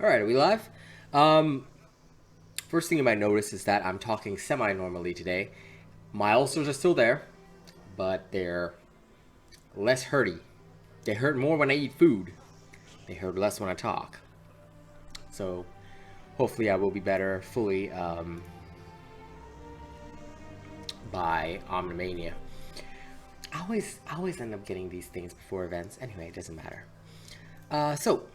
Alright, are we live? First thing you might notice is that I'm talking semi-normally today. My ulcers are still there, but they're less hurty. They hurt more when I eat food. They hurt less when I talk. So, hopefully I will be better fully by Omnimania. I always end up getting these things before events. Anyway, it doesn't matter. So,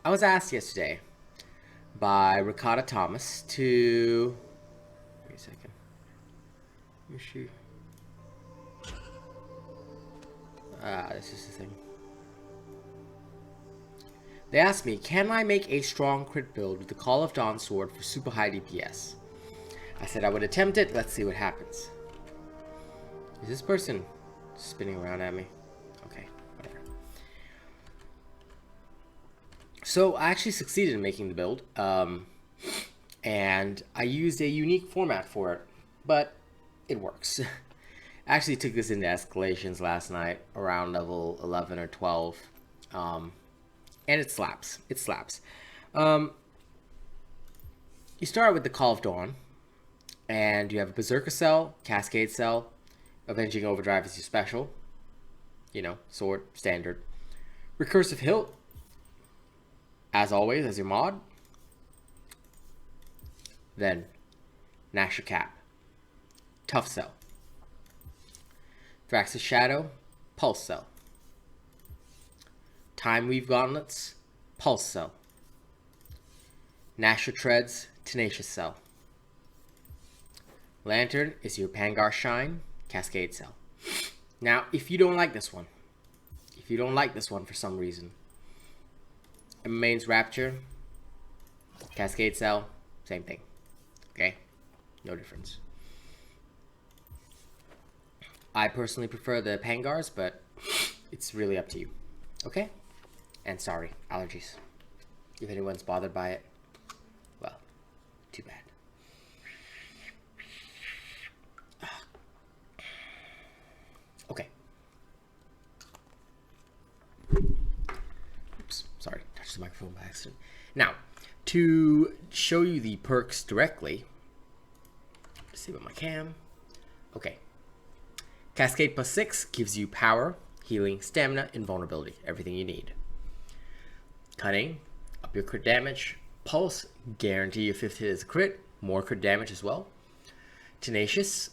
I was asked yesterday by Ricotta Thomas to... Wait a second. Where's she? This is the thing. They asked me, can I make a strong crit build with the Call of Dawn sword for super high DPS? I said I would attempt it. Let's see what happens. Is this person spinning around at me? Okay, whatever. So I actually succeeded in making the build, and I used a unique format for it, but it works. I actually took this into escalations last night around level 11 or 12, and it slaps. It slaps. You start with the Call of Dawn, and you have a Berserker cell, Cascade cell, Avenging Overdrive is your special, you know, sword, standard. Recursive Hilt, as always, as your mod. Then, Gnasher Cap, Tough Cell. Thrax's Shadow, Pulse Cell. Time Weave Gauntlets, Pulse Cell. Gnasher Treads, Tenacious Cell. Lantern is your Pangar Shine, Cascade Cell. Now, if you don't like this one, for some reason, Mains Rapture, Cascade Cell, same thing. Okay? No difference. I personally prefer the Pangars, but it's really up to you. Okay? And sorry, allergies. If anyone's bothered by it, well, too bad. Okay. Oops, sorry, touched the microphone by accident. Now, to show you the perks directly, let's see about my cam. Okay. Cascade plus 6 gives you power, healing, stamina, invulnerability. Everything you need. Cunning, up your crit damage. Pulse, guarantee your 5th hit is a crit. More crit damage as well. Tenacious,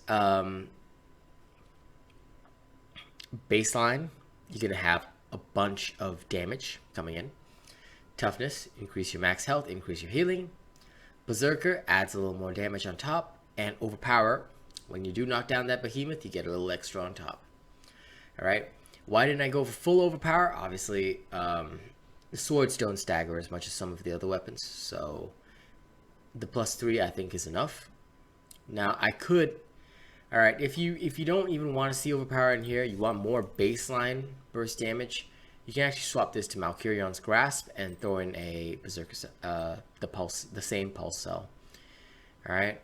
baseline, you're going to have a bunch of damage coming in. Toughness, increase your max health, increase your healing. Berserker adds a little more damage on top. And Overpower, when you do knock down that behemoth, you get a little extra on top. Alright, why didn't I go for full Overpower? Obviously, the swords don't stagger as much as some of the other weapons, so the +3 I think is enough. Now, I could... Alright, if you don't even want to see Overpower in here, you want more baseline burst damage, you can actually swap this to Malkurion's Grasp and throw in a Berserker, the same Pulse Cell. Alright,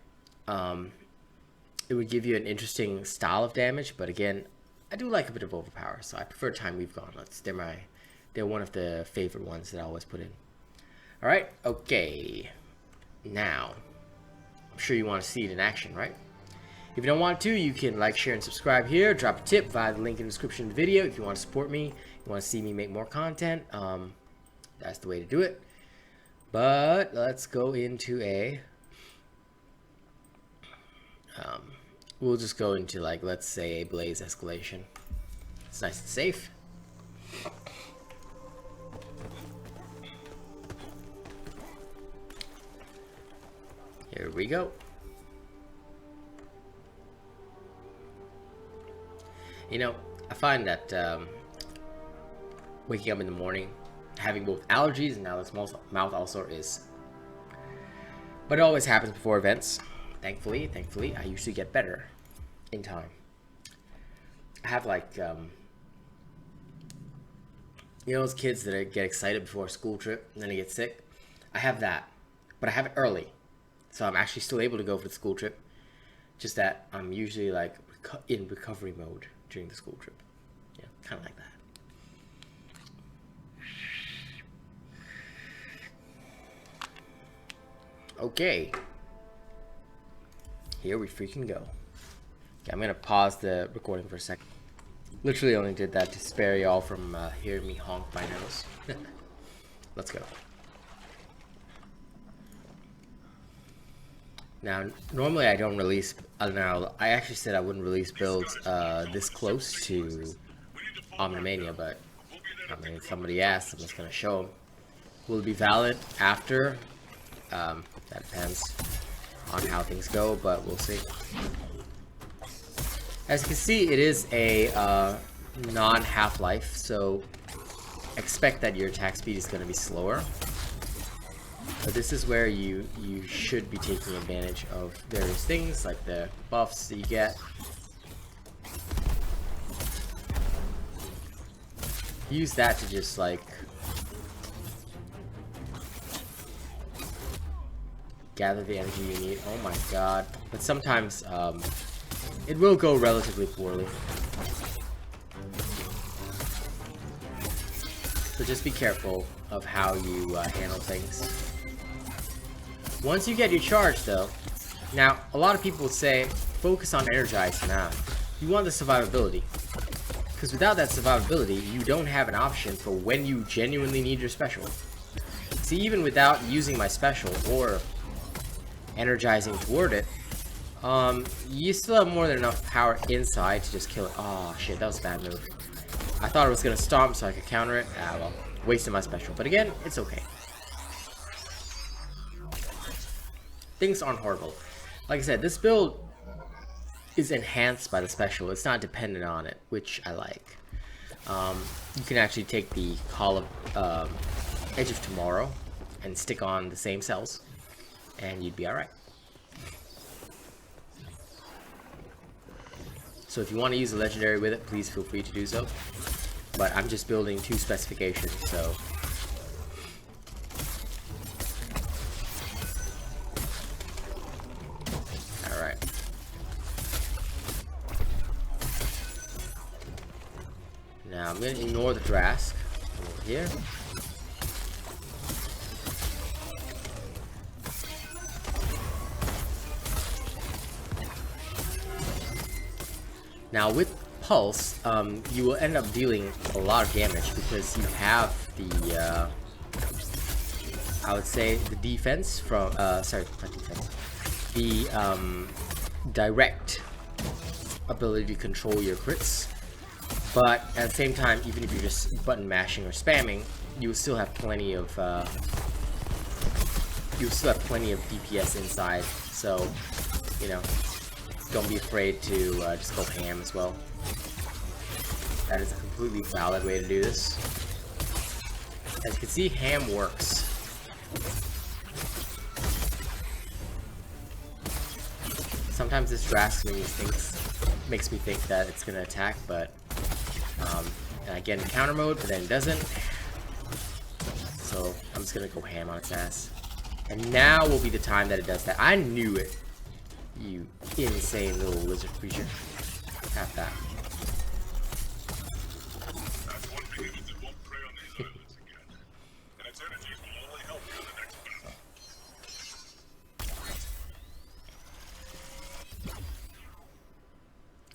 it would give you an interesting style of damage, but again, I do like a bit of Overpower, so I prefer Time Weave Gauntlets. They're one of the favorite ones that I always put in. Alright, okay. Now, I'm sure you want to see it in action, right? If you don't want to, you can like, share, and subscribe here. Drop a tip via the link in the description of the video. If you want to support me, you want to see me make more content, that's the way to do it. But let's go into a... we'll just go into, like, let's say a Blaze escalation. It's nice and safe. Here we go. You know, I find that waking up in the morning, having both allergies and now this mouth ulcer is... But it always happens before events. Thankfully, I usually get better in time. I have like, you know those kids that get excited before a school trip and then they get sick? I have that, but I have it early. So I'm actually still able to go for the school trip. Just that I'm usually like in recovery mode during the school trip. Yeah, kind of like that. Okay. Here we freaking go. Okay, I'm gonna pause the recording for a second. Literally only did that to spare y'all from hearing me honk my nose. Let's go. Now, normally I don't release. Now, I actually said I wouldn't release builds this close to Omnimania, but I mean, somebody asked, I'm just gonna show them. Will it be valid after? That depends on how things go, but we'll see. As you can see, it is a non-half-life, so expect that your attack speed is going to be slower. But this is where you should be taking advantage of various things, like the buffs that you get. Use that to just, like, gather the energy you need. Oh my god. But sometimes, it will go relatively poorly. So just be careful of how you handle things. Once you get your charge, though, now a lot of people say focus on Energize now. You want the survivability, because without that survivability, you don't have an option for when you genuinely need your special. See, even without using my special or energizing toward it, you still have more than enough power inside to just kill it. Oh shit, that was a bad move. I thought it was gonna stomp so I could counter it. Ah well, wasted my special. But again, it's okay. Things aren't horrible. Like I said, this build is enhanced by the special. It's not dependent on it, which I like. You can actually take the Call of Edge of Tomorrow and stick on the same cells, and you'd be alright. So if you want to use a legendary with it, please feel free to do so. But I'm just building 2 specifications, so. Alright. Now I'm going to ignore the Drask over here. Now with Pulse, you will end up dealing a lot of damage because you have the, I would say, the defense from, sorry, not defense, the direct ability to control your crits. But at the same time, even if you're just button mashing or spamming, you will still have plenty of, DPS inside. So, you know, don't be afraid to just go ham as well. That is a completely valid way to do this. As you can see, ham works. Sometimes this Drask makes me think that it's gonna attack, but and I get in counter mode, but then it doesn't. So I'm just gonna go ham on its ass. And now will be the time that it does that. I knew it. You insane little lizard creature. Have that.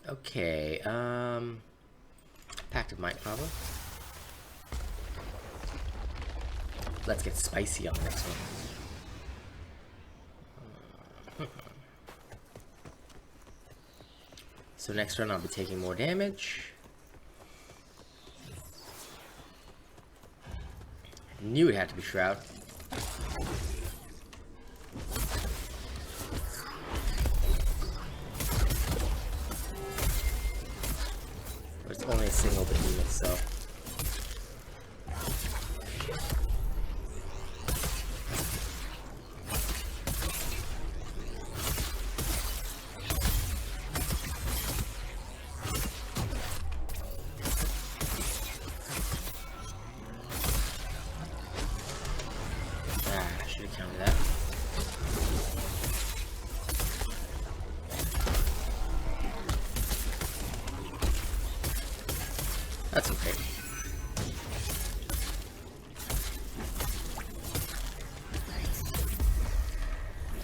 Okay, Pact of Might probably. Let's get spicy on the next one. So next run I'll be taking more damage. I knew it had to be Shroud. But it's only a single behemoth, so. That's okay.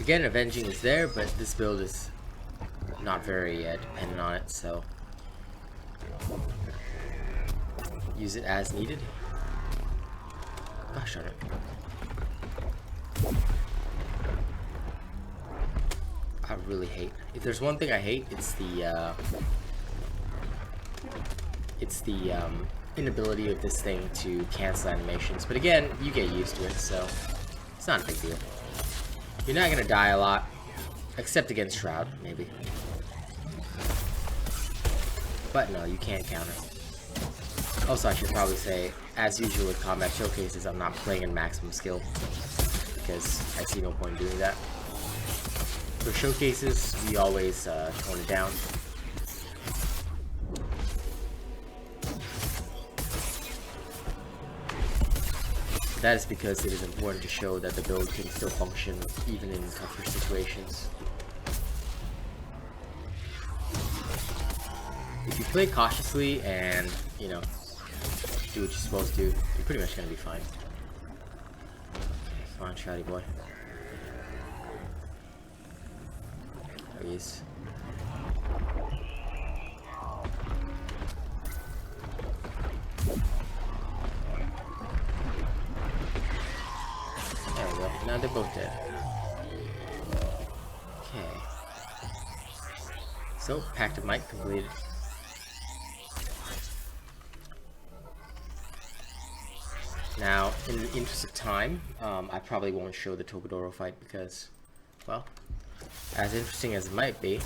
Again, avenging is there, but this build is not very dependent on it, so use it as needed. Gosh darn it. I really hate. If there's one thing I hate, it's the inability of this thing to cancel animations. But again, you get used to it, so it's not a big deal. You're not gonna die a lot, except against Shroud, maybe. But no, you can't counter. Also, I should probably say, as usual with combat showcases, I'm not playing in maximum skill because I see no point in doing that. For showcases, we always tone it down. That is because it is important to show that the build can still function even in tougher situations. If you play cautiously and, you know, do what you're supposed to, you're pretty much gonna be fine. Okay, come on, shouty boy. There he is. There we go. Now they're both dead. Okay. So, Pact of Might completed. Now, in the interest of time, I probably won't show the Togedoro fight because, well, as interesting as it might be,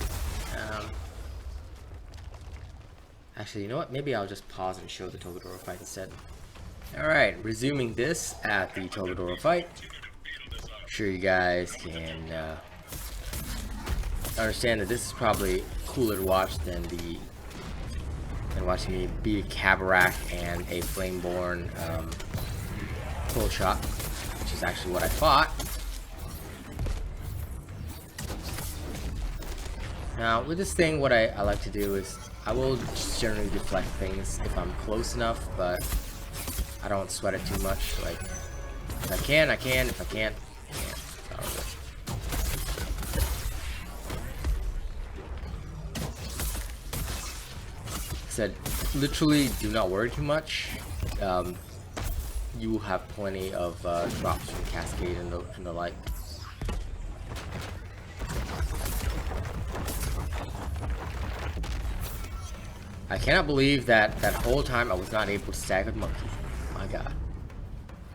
actually, you know what? Maybe I'll just pause and show the Togedoro fight instead. Alright, resuming this at the Togedoro fight. I'm sure you guys can understand that this is probably cooler to watch than watching me beat a Kabarak and a Flameborn full shot, which is actually what I fought. Now with this thing, what I like to do is I will just generally deflect things if I'm close enough, but I don't sweat it too much. Like, if I can, I can. If I can't, I can't. Said, literally, do not worry too much. You will have plenty of drops from Cascade and the like. I cannot believe that whole time I was not able to stagger the monkey. My god.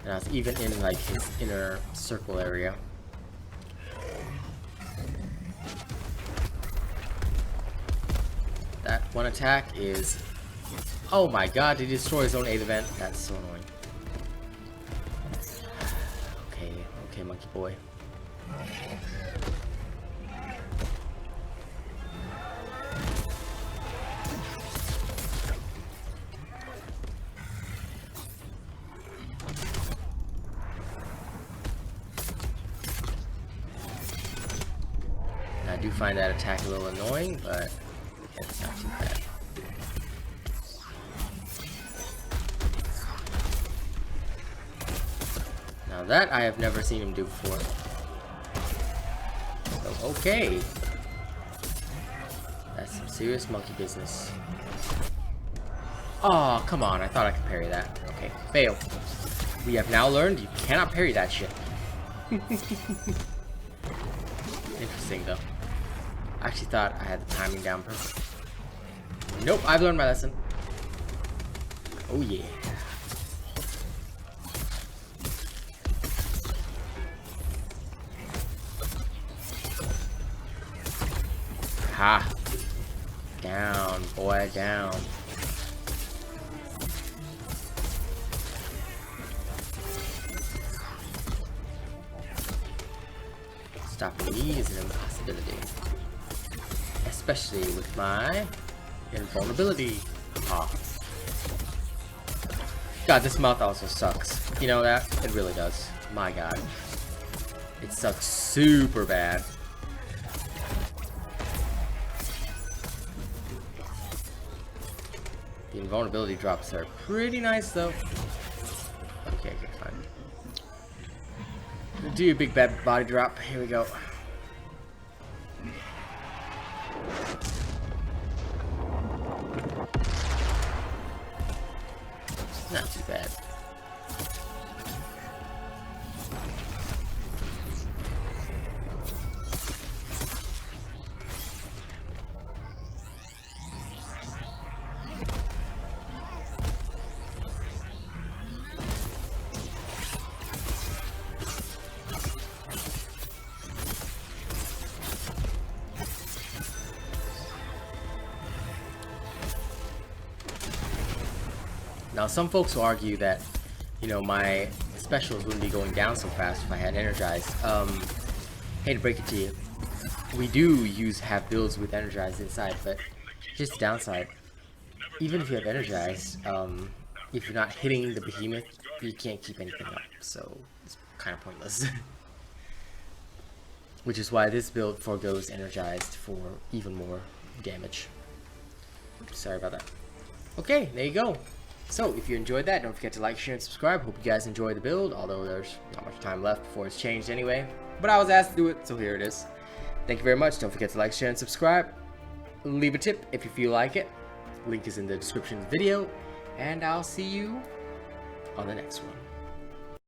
And I was even in like his inner circle area. That one attack is... Oh my god, did he destroy his own 8th event? That's so annoying. Okay, monkey boy. I do find that attack a little annoying, but it's not too bad. Now that I have never seen him do before. So, okay. That's some serious monkey business. Oh, come on. I thought I could parry that. Okay, fail. We have now learned you cannot parry that shit. Interesting, though. I actually thought I had the timing down perfect. Nope, I've learned my lesson. Oh, yeah. Ha! Down, boy, down. Stopping me is an impossibility. Especially with my invulnerability. Ah. God, this mouth also sucks. You know that? It really does. My god. It sucks super bad. The invulnerability drops are pretty nice though. Okay, fine. Do a big bad body drop. Here we go. Now, some folks will argue that, you know, my specials wouldn't be going down so fast if I had energized. Hate to break it to you, we do have builds with energized inside, but here's the downside. Even if you have energized, if you're not hitting the behemoth, you can't keep anything up, so it's kind of pointless. Which is why this build forgoes energized for even more damage. Sorry about that. Okay, there you go. So if you enjoyed that, don't forget to like, share, and subscribe. Hope you guys enjoyed the build, although there's not much time left before it's changed anyway. But I was asked to do it, so here it is. Thank you very much. Don't forget to like, share, and subscribe. Leave a tip if you feel like it. Link is in the description of the video. And I'll see you on the next one.